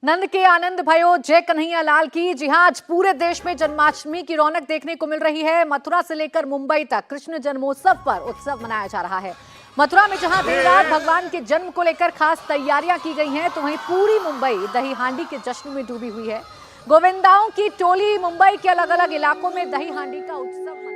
नंद के आनंद भयो जय कन्हैया लाल की। जी हां, आज पूरे देश में जन्माष्टमी की रौनक देखने को मिल रही है। मथुरा से लेकर मुंबई तक कृष्ण जन्मोत्सव पर उत्सव मनाया जा रहा है। मथुरा में जहां देर रात भगवान के जन्म को लेकर खास तैयारियां की गई हैं, तो वहीं पूरी मुंबई दही हांडी के जश्न में डूबी हुई है। गोविंदाओं की टोली मुंबई के अलग अलग इलाकों में दही हांडी का उत्सव मना।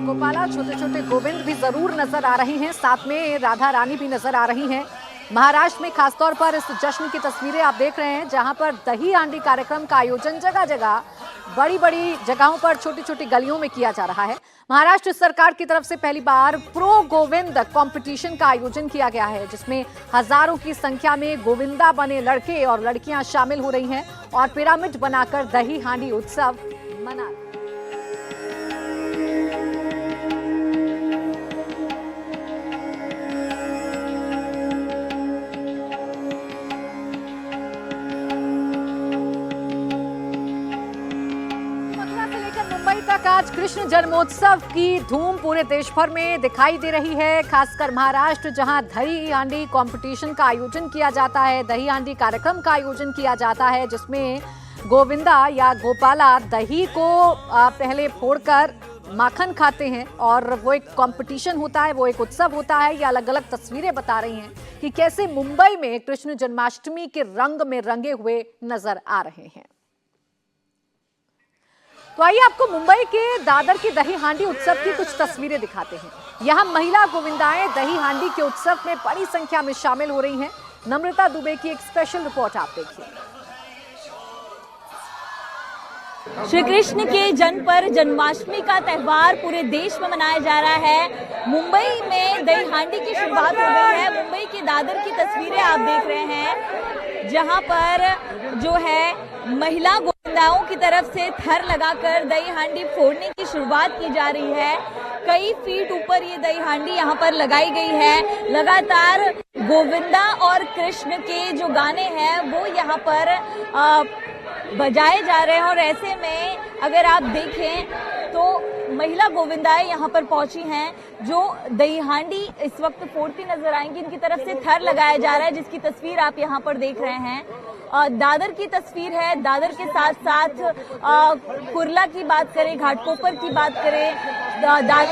गोपाला, छोटे छोटे गोविंद भी जरूर नजर आ रही हैं, साथ में राधा रानी भी नजर आ रही हैं। महाराष्ट्र में खासतौर पर इस जश्न की तस्वीरें आप देख रहे हैं, जहां पर दही हांडी कार्यक्रम का आयोजन जगह जगह बड़ी बड़ी जगहों पर छोटी छोटी गलियों में किया जा रहा है। महाराष्ट्र सरकार की तरफ से पहली बार प्रो गोविंद कंपटीशन का आयोजन किया गया है, जिसमें हजारों की संख्या में गोविंदा बने लड़के और लड़कियां शामिल हो रही हैं और पिरामिड बनाकर दही हांडी उत्सव मना रहे हैं। मुंबई तक आज कृष्ण जन्मोत्सव की धूम पूरे देश भर में दिखाई दे रही है। खासकर महाराष्ट्र, जहां दही हांडी कंपटीशन का आयोजन किया जाता है, दही हांडी कार्यक्रम का आयोजन किया जाता है, जिसमें गोविंदा या गोपाला दही को पहले फोड़कर माखन खाते हैं और वो एक कंपटीशन होता है, वो एक उत्सव होता है। ये अलग अलग तस्वीरें बता रही हैं कि कैसे मुंबई में कृष्ण जन्माष्टमी के रंग में रंगे हुए नजर आ रहे हैं। तो आइए आपको मुंबई के दादर की दही हांडी उत्सव की कुछ तस्वीरें दिखाते हैं। यहां महिला गोविंदाएं दही हांडी के उत्सव में बड़ी संख्या में शामिल हो रही हैं। नम्रता दुबे की एक स्पेशल रिपोर्ट आप देखिए। श्री कृष्ण के जन्म पर जन्माष्टमी का त्योहार पूरे देश में मनाया जा रहा है। मुंबई में दही हांडी की शुरुआत हो गई है। मुंबई के दादर की तस्वीरें आप देख रहे हैं, जहां पर जो है महिला गोविंदाओं की तरफ से थर लगाकर दही हांडी फोड़ने की शुरुआत की जा रही है। कई फीट ऊपर ये दही हांडी यहाँ पर लगाई गई है। लगातार गोविंदा और कृष्ण के जो गाने हैं वो यहाँ पर बजाए जा रहे हैं और ऐसे में अगर आप देखें तो महिला गोविंदाएं यहाँ पर पहुंची हैं, जो दही हांडी इस वक्त फोड़ती नजर आएंगी। इनकी तरफ से थर लगाया जा रहा है, जिसकी तस्वीर आप यहाँ पर देख रहे हैं। दादर की तस्वीर है। दादर के साथ साथ कुर्ला की बात करें, घाटकोपर की बात करें,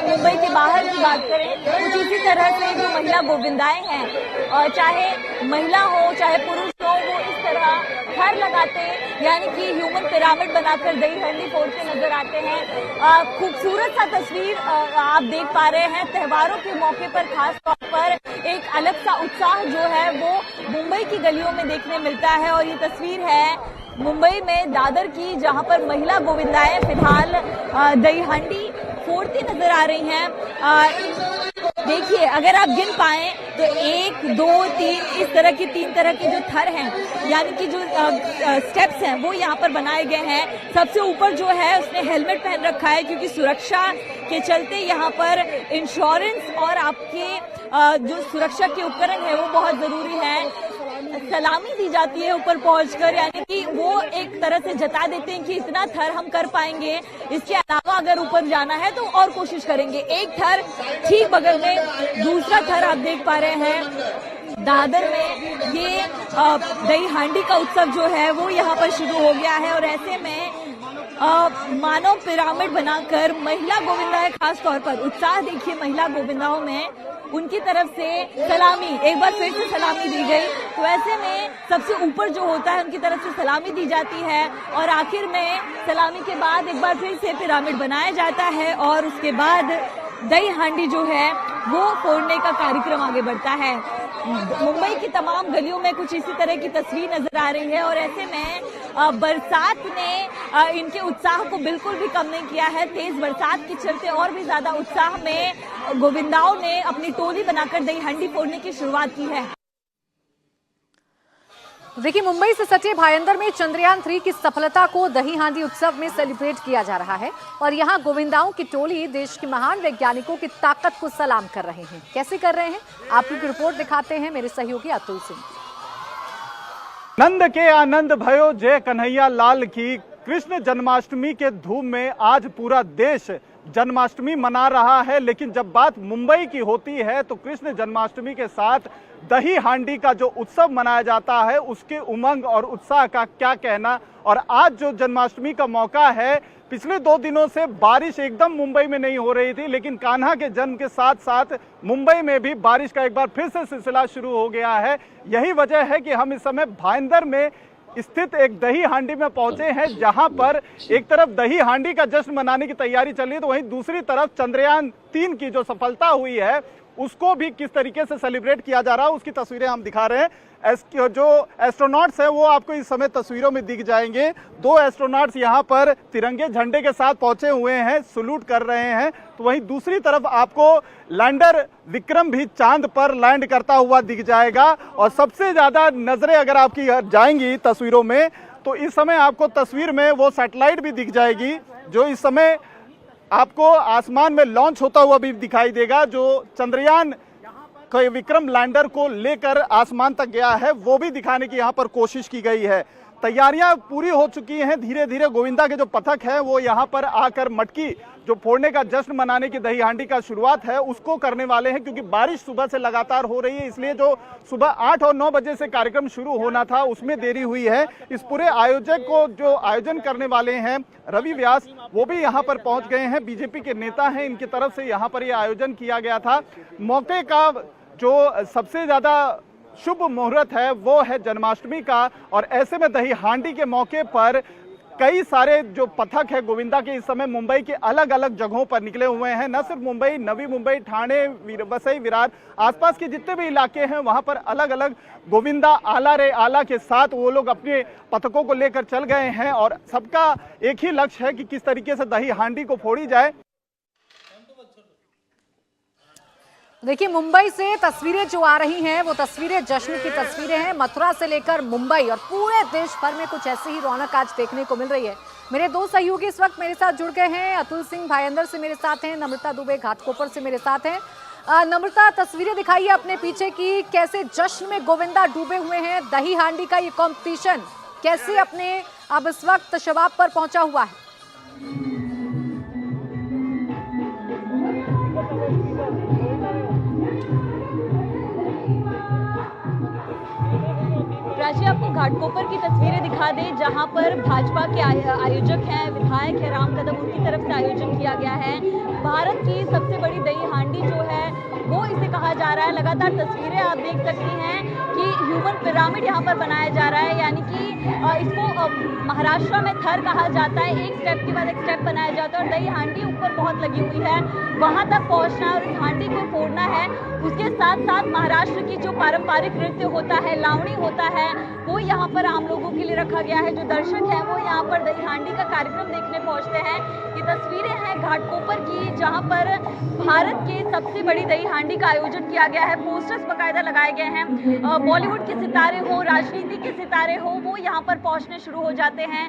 मुंबई के बाहर की बात करें, कुछ इसी तरह से जो महिला गोविंदाएं हैं, चाहे महिला हो चाहे पुरुष हो, वो इस तरह थर लगाते यानी कि ह्यूमन पिरामिड बनाकर दही हांडी फोड़ते नजर आते हैं। खूबसूरत सा तस्वीर आप देख पा रहे हैं। त्योहारों के मौके पर खास तौर पर एक अलग सा उत्साह जो है वो मुंबई की गलियों में देखने मिलता है। और ये तस्वीर है मुंबई में दादर की, जहां पर महिला गोविंदाएं फिलहाल दही हांडी फोड़ती नजर आ रही हैं। देखिए, अगर आप गिन पाए तो 1, 2, 3 इस तरह की 3 तरह के जो थर हैं, यानी कि जो स्टेप्स हैं वो यहाँ पर बनाए गए हैं। सबसे ऊपर जो है उसने हेलमेट पहन रखा है, क्योंकि सुरक्षा के चलते यहाँ पर इंश्योरेंस और आपके जो सुरक्षा के उपकरण है वो बहुत जरूरी है। सलामी दी जाती है ऊपर पहुंचकर, यानी कि वो एक तरह से जता देते हैं कि इतना थर हम कर पाएंगे, इसके अलावा अगर ऊपर जाना है तो और कोशिश करेंगे। एक थर ठीक बगल में दूसरा थर आप देख पा रहे हैं। दादर में ये दही हांडी का उत्सव जो है वो यहाँ पर शुरू हो गया है और ऐसे में मानव पिरामिड बनाकर महिला गोविंदाएं खास तौर पर उत्साह देखिए महिला गोविंदाओं में, उनकी तरफ से सलामी एक बार फिर से सलामी दी गई। तो ऐसे में सबसे ऊपर जो होता है उनकी तरफ से सलामी दी जाती है और आखिर में सलामी के बाद एक बार फिर से पिरामिड बनाया जाता है और उसके बाद दही हांडी जो है वो फोड़ने का कार्यक्रम आगे बढ़ता है। मुंबई की तमाम गलियों में कुछ इसी तरह की तस्वीर नजर आ रही है और ऐसे में बरसात ने इनके उत्साह को बिल्कुल भी कम नहीं किया है। तेज बरसात के चलते और भी ज्यादा उत्साह में गोविंदाओं ने अपनी टोली बनाकर दही हांडी फोड़ने की शुरुआत की है। देखिए, मुंबई से सटे भायंदर में चंद्रयान 3 की सफलता को दही हांडी उत्सव में सेलिब्रेट किया जा रहा है और यहाँ गोविंदाओं की टोली देश के महान वैज्ञानिकों की ताकत को सलाम कर रहे हैं। कैसे कर रहे हैं, आपको रिपोर्ट दिखाते हैं मेरे सहयोगी अतुल सिंह। नंद के आनंद भयो जय कन्हैया लाल की। कृष्ण जन्माष्टमी के धूम में आज पूरा देश जन्माष्टमी मना रहा है, लेकिन जब बात मुंबई की होती है तो कृष्ण जन्माष्टमी के साथ दही हांडी का जो उत्सव मनाया जाता है उसके उमंग और उत्साह का क्या कहना। और आज जो जन्माष्टमी का मौका है, पिछले 2 दिनों से बारिश एकदम मुंबई में नहीं हो रही थी, लेकिन कान्हा के जन्म के साथ साथ मुंबई में भी बारिश का एक बार फिर से सिलसिला शुरू हो गया है। यही वजह है कि हम इस समय भाईंदर में स्थित एक दही हांडी में पहुंचे हैं, जहां पर एक तरफ दही हांडी का जश्न मनाने की तैयारी चल रही है, तो वहीं दूसरी तरफ चंद्रयान 3 की जो सफलता हुई है उसको भी किस तरीके से सेलिब्रेट किया जा रहा है उसकी तस्वीरें हम दिखा रहे हैं। जो एस्ट्रोनॉट्स हैं वो आपको इस समय तस्वीरों में दिख जाएंगे। 2 एस्ट्रोनॉट्स यहाँ पर तिरंगे झंडे के साथ पहुंचे हुए हैं, सलूट कर रहे हैं। तो वहीं दूसरी तरफ आपको लैंडर विक्रम भी चांद पर लैंड करता हुआ दिख जाएगा। और सबसे ज्यादा नजरें अगर आपकी जाएंगी तस्वीरों में तो इस समय आपको तस्वीर में वो सैटेलाइट भी दिख जाएगी जो इस समय आपको आसमान में लॉन्च होता हुआ भी दिखाई देगा, जो चंद्रयान विक्रम लैंडर को लेकर आसमान तक गया है, वो भी दिखाने की यहाँ पर कोशिश की गई है। तैयारियां पूरी हो चुकी हैं। धीरे धीरे गोविंदा के जो पथक है वो यहाँ पर आकर मटकी जो फोड़ने का जश्न मनाने की दही हांडी का शुरुआत है उसको करने वाले हैं, क्योंकि बारिश सुबह से लगातार हो रही है, इसलिए जो सुबह 8 और 9 बजे से कार्यक्रम शुरू होना था उसमें देरी हुई है। इस पूरे आयोजक को जो आयोजन करने वाले हैं रवि व्यास, वो भी यहाँ पर पहुंच गए हैं। बीजेपी के नेता हैं, इनकी तरफ से यहाँ पर यह आयोजन किया गया था। मौके का जो सबसे ज्यादा शुभ मुहूर्त है वो है जन्माष्टमी का, और ऐसे में दही हांडी के मौके पर कई सारे जो पथक है गोविंदा के इस समय मुंबई के अलग अलग जगहों पर निकले हुए हैं। न सिर्फ मुंबई, नवी मुंबई, ठाणे, वसई, विरार, आसपास के जितने भी इलाके हैं वहां पर अलग अलग गोविंदा आला रे आला के साथ वो लोग अपने पथकों को लेकर चल गए हैं, और सबका एक ही लक्ष्य है कि किस तरीके से दही हांडी को फोड़ी जाए। देखिए, मुंबई से तस्वीरें जो आ रही हैं वो तस्वीरें जश्न की तस्वीरें हैं। मथुरा से लेकर मुंबई और पूरे देश भर में कुछ ऐसी ही रौनक आज देखने को मिल रही है। मेरे 2 सहयोगी इस वक्त मेरे साथ जुड़ गए हैं। अतुल सिंह भाईंदर से मेरे साथ हैं, नम्रता दुबे घाटकोपर से मेरे साथ हैं। नम्रता, तस्वीरें दिखाइए अपने पीछे की, कैसे जश्न में गोविंदा डूबे हुए हैं। दही हांडी का ये कॉम्पिटिशन कैसे अपने अब इस वक्त शबाब पर पहुंचा हुआ है? प्राची, आपको घाटकोपर की तस्वीरें दिखा दें जहां पर भाजपा के आयोजक हैं, विधायक है राम कदम, उनकी तरफ से आयोजन किया गया है। भारत की सबसे बड़ी दही हांडी जो है वो इसे कहा जा रहा है। लगातार तस्वीरें आप देख सकती हैं कि ह्यूमन पिरामिड यहाँ पर बनाया जा रहा है, यानी कि इसको महाराष्ट्र में थर कहा जाता है। एक स्टेप के बाद एक स्टेप बनाया जाता है और दही हांडी ऊपर बहुत लगी हुई है, वहां तक पहुंचना है और इस हांडी को फोड़ना है। उसके साथ साथ महाराष्ट्र की जो पारंपरिक नृत्य होता है, लावणी होता है, वो यहाँ पर आम लोगों के लिए रखा गया है। जो दर्शक हैं वो यहाँ पर दही हांडी का कार्यक्रम देखने पहुंचते हैं। ये तस्वीरें हैं घाटकोपर की, जहाँ पर भारत के सबसे बड़ी दही हांडी का आयोजन किया गया है। पोस्टर्स बाकायदा लगाए गए हैं। बॉलीवुड के सितारे हो, राजनीति के सितारे हो, वो यहाँ पर पहुंचने शुरू हो जाते हैं।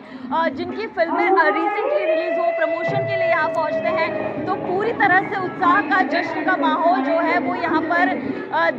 जिनकी फिल्में रिसेंटली रिलीज हो, प्रमोशन के लिए यहाँ पहुंचते हैं। तो पूरी तरह से उत्साह का, जश्न का माहौल जो है वो यहाँ पर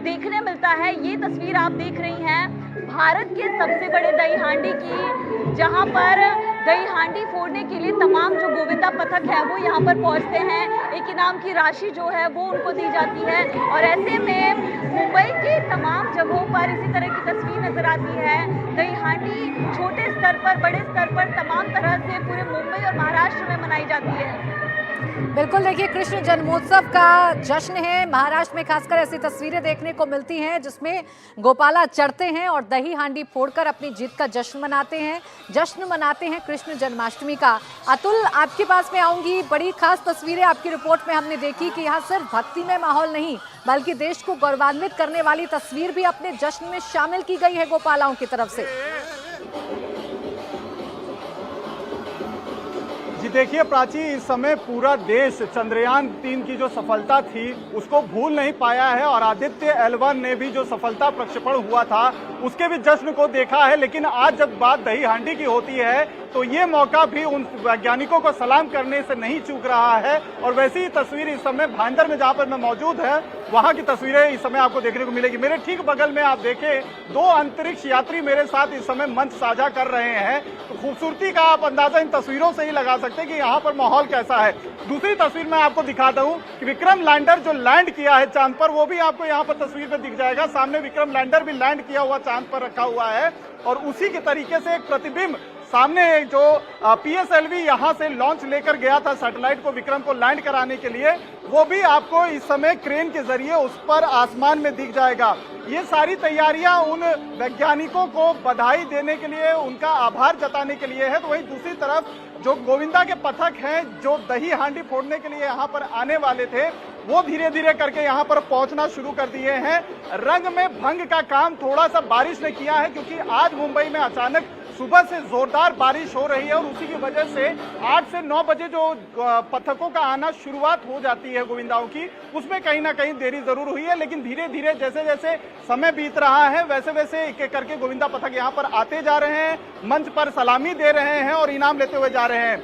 देखने मिलता है। ये तस्वीर आप देख रही हैं भारत के सबसे बड़े दही हांडी की, जहाँ पर दही हांडी फोड़ने के लिए तमाम जो गोविंदा पथक है वो यहाँ पर पहुँचते हैं। एक इनाम की राशि जो है वो उनको दी जाती है। और ऐसे में मुंबई के तमाम जगहों पर इसी तरह की तस्वीर नजर आती है। दही हांडी छोटे स्तर पर, बड़े स्तर पर तमाम तरह से पूरे मुंबई और महाराष्ट्र में मनाई जाती है। बिल्कुल, देखिए, कृष्ण जन्मोत्सव का जश्न है। महाराष्ट्र में खासकर ऐसी तस्वीरें देखने को मिलती हैं जिसमें गोपाला चढ़ते हैं और दही हांडी फोड़कर अपनी जीत का जश्न मनाते हैं कृष्ण जन्माष्टमी का। अतुल, आपके पास में आऊंगी। बड़ी खास तस्वीरें आपकी रिपोर्ट में हमने देखी कि यहाँ सिर्फ भक्तिमय माहौल नहीं बल्कि देश को गौरवान्वित करने वाली तस्वीर भी अपने जश्न में शामिल की गई है गोपालाओं की तरफ से। जी देखिए प्राची, इस समय पूरा देश चंद्रयान 3 की जो सफलता थी उसको भूल नहीं पाया है, और आदित्य L1 ने भी जो सफलता प्रक्षेपण हुआ था उसके भी जश्न को देखा है, लेकिन आज जब बात दही हांडी की होती है तो ये मौका भी उन वैज्ञानिकों को सलाम करने से नहीं चूक रहा है। और वैसी ही तस्वीर इस समय भाईंदर में जहां पर मैं मौजूद है वहां की तस्वीरें इस समय आपको देखने को मिलेगी। मेरे ठीक बगल में आप देखें 2 अंतरिक्ष यात्री मेरे साथ इस समय मंच साझा कर रहे हैं। तो खूबसूरती का आप अंदाजा इन तस्वीरों से ही लगा सकते हैं कि यहाँ पर माहौल कैसा है। दूसरी तस्वीर मैं आपको दिखाता हूँ कि विक्रम लैंडर जो लैंड किया है चांद पर, वो भी आपको यहाँ पर तस्वीर में दिख जाएगा। सामने विक्रम लैंडर भी लैंड किया हुआ चांद पर रखा हुआ है और उसी के तरीके से एक प्रतिबिंब सामने जो PSLV यहां से लॉन्च लेकर गया था सैटेलाइट को विक्रम को लैंड कराने के लिए, वो भी आपको इस समय क्रेन के जरिए उस पर आसमान में दिख जाएगा। ये सारी तैयारियां उन वैज्ञानिकों को बधाई देने के लिए, उनका आभार जताने के लिए है। तो वहीं दूसरी तरफ जो गोविंदा के पथक हैं जो दही हांडी फोड़ने के लिए यहाँ पर आने वाले थे, वो धीरे धीरे करके यहाँ पर पहुंचना शुरू कर दिए हैं। रंग में भंग का काम थोड़ा सा बारिश ने किया है, क्योंकि आज मुंबई में अचानक सुबह से जोरदार बारिश हो रही है और उसी की वजह से 8 से 9 बजे जो पथकों का आना शुरुआत हो जाती है गोविंदाओं की, उसमें कहीं ना कहीं देरी जरूर हुई है। लेकिन धीरे धीरे जैसे जैसे समय बीत रहा है वैसे वैसे एक एक करके गोविंदा पथक यहाँ पर आते जा रहे हैं, मंच पर सलामी दे रहे हैं और इनाम लेते हुए जा रहे हैं।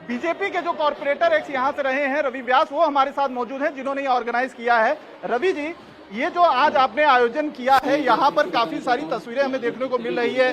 बीजेपी के जो कॉर्पोरेटर एक्स यहाँ से रहे हैं रवि व्यास, वो हमारे साथ मौजूद हैं जिन्होंने ये ऑर्गेनाइज किया है। रवि जी, ये जो आज आपने आयोजन किया है, यहाँ पर काफी सारी तस्वीरें हमें देखने को मिल रही है,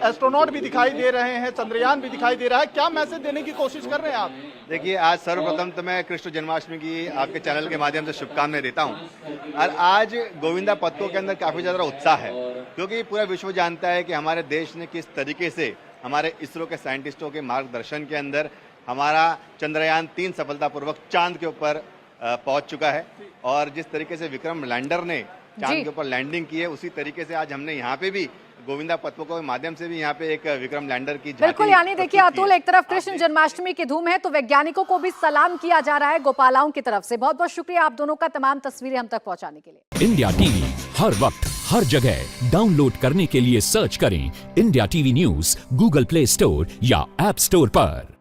एस्ट्रोनॉट भी दिखाई दे रहे हैं, चंद्रयान भी दिखाई दे रहा है, क्या मैसेज देने की कोशिश कर रहे हैं आप? देखिए, आज सर्वप्रथम तो मैं कृष्ण जन्माष्टमी की आपके चैनल के माध्यम से शुभकामनाएं देता हूँ। और आज गोविंदा पथकों के अंदर काफी ज्यादा उत्साह है, क्योंकि पूरा विश्व जानता है कि हमारे देश ने किस तरीके से हमारे इसरो के साइंटिस्टों के मार्गदर्शन के अंदर हमारा चंद्रयान 3 सफलतापूर्वक चांद के ऊपर पहुंच चुका है। और जिस तरीके से विक्रम लैंडर ने चांद के ऊपर लैंडिंग की है, उसी तरीके से आज हमने यहाँ पे भी गोविंदा पथकों के माध्यम से भी यहाँ पे एक विक्रम लैंडर की बिल्कुल, यानी देखिए अतुल, एक तरफ कृष्ण जन्माष्टमी की धूम है तो वैज्ञानिकों को भी सलाम किया जा रहा है गोपालाओं की तरफ से। बहुत बहुत शुक्रिया आप दोनों का तमाम तस्वीरें हम तक पहुंचाने के लिए। इंडिया टीवी हर वक्त हर जगह डाउनलोड करने के लिए सर्च करें India TV news Google play store या ऐप स्टोर पर।